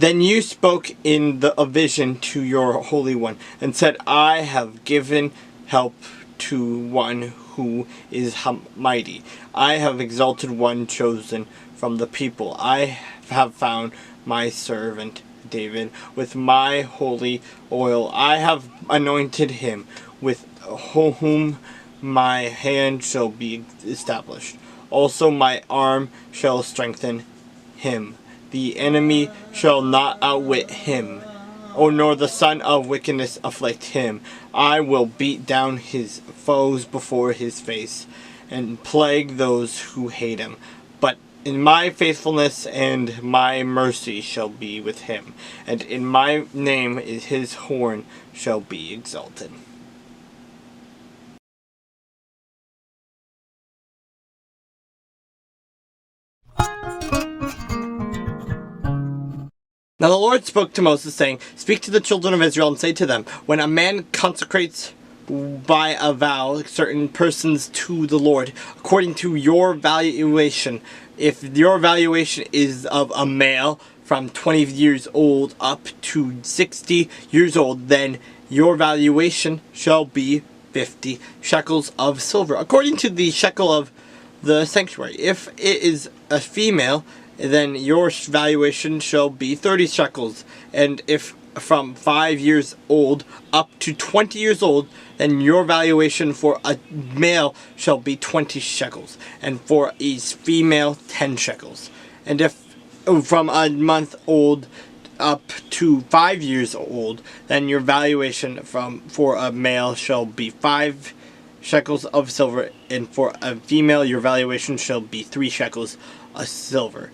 Then you spoke in a vision to your Holy One, and said, I have given help to one who is mighty. I have exalted one chosen from the people. I have found my servant David with my holy oil. I have anointed him, with whom my hand shall be established. Also my arm shall strengthen him. The enemy shall not outwit him, nor the son of wickedness afflict him. I will beat down his foes before his face, and plague those who hate him. But in my faithfulness and my mercy shall be with him, and in my name his horn shall be exalted. Now the Lord spoke to Moses, saying, Speak to the children of Israel, and say to them, When a man consecrates by a vow certain persons to the Lord, according to your valuation, if your valuation is of a male from 20 years old up to 60 years old, then your valuation shall be 50 shekels of silver, according to the shekel of the sanctuary. If it is a female, then your valuation shall be 30 shekels. And if from 5 years old up to 20 years old, then your valuation for a male shall be 20 shekels. And for a female, 10 shekels. And if from a month old up to 5 years old, then your valuation for a male shall be 5 shekels of silver, and for a female your valuation shall be 3 shekels of silver.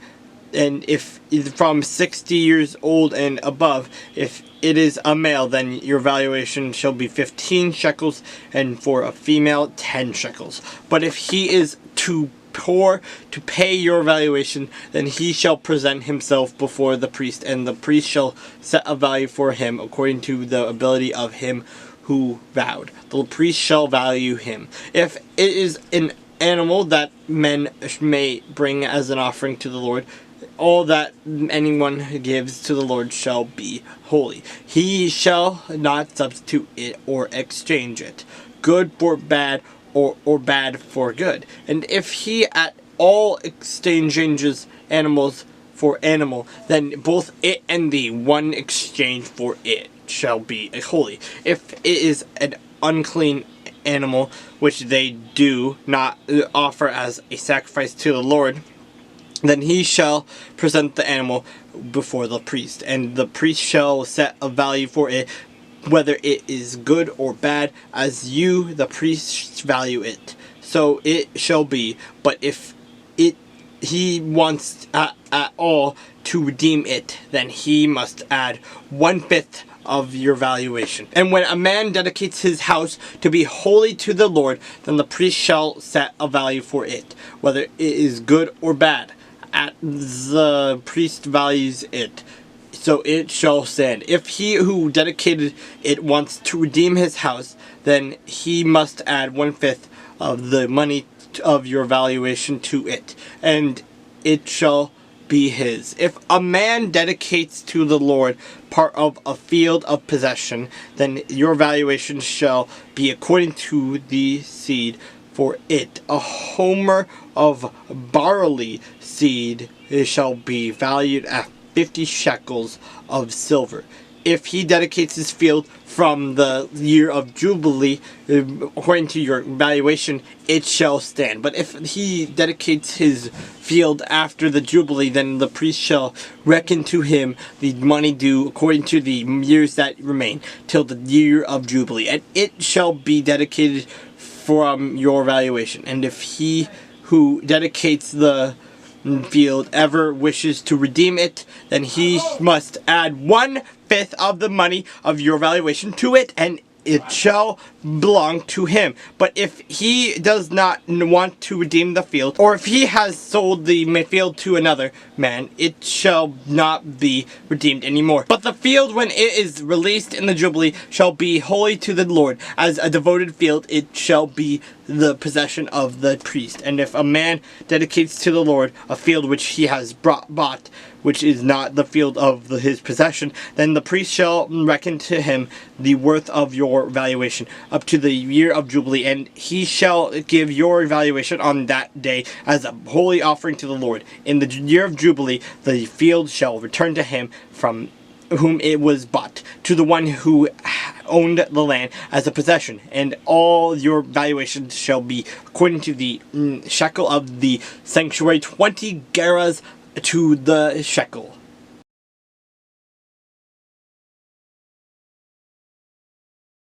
And if from 60 years old and above, if it is a male, then your valuation shall be 15 shekels, and for a female 10 shekels. But if he is too poor to pay your valuation, then he shall present himself before the priest, and the priest shall set a value for him according to the ability of him who vowed. The priest shall value him. If it is an animal that men may bring as an offering to the Lord, all that anyone gives to the Lord shall be holy. He shall not substitute it or exchange it, good for bad, or bad for good. And if he at all exchanges animals for animal, then both it and the one exchange for it shall be holy. If it is an unclean animal, which they do not offer as a sacrifice to the Lord, then he shall present the animal before the priest, and the priest shall set a value for it, whether it is good or bad, as you, the priest, value it. So it shall be. But if he wants at all to redeem it, then he must add 1/5 of your valuation. And when a man dedicates his house to be holy to the Lord, then the priest shall set a value for it, whether it is good or bad. The priest values it, so it shall stand. If he who dedicated it wants to redeem his house, then he must add 1/5 of the money of your valuation to it, and it shall be his. If a man dedicates to the Lord part of a field of possession, then your valuation shall be according to the seed for it. A homer of barley seed shall be valued at 50 shekels of silver. If he dedicates his field from the year of Jubilee, according to your valuation, it shall stand. But if he dedicates his field after the Jubilee, then the priest shall reckon to him the money due according to the years that remain, till the year of Jubilee, and it shall be dedicated from your valuation. And if he who dedicates the field ever wishes to redeem it, then he must add 1/5 of the money of your valuation to it, and it shall belong to him. But if he does not want to redeem the field, or if he has sold the field to another man, it shall not be redeemed anymore. But the field, when it is released in the Jubilee, shall be holy to the Lord. As a devoted field, it shall be the possession of the priest. And if a man dedicates to the Lord a field which he has bought which is not the field of his possession, then the priest shall reckon to him the worth of your valuation up to the year of Jubilee, and he shall give your valuation on that day as a holy offering to the Lord. In the year of Jubilee, the field shall return to him from whom it was bought, to the one who owned the land as a possession, and all your valuations shall be according to the shekel of the sanctuary, 20 gerahs to the shekel.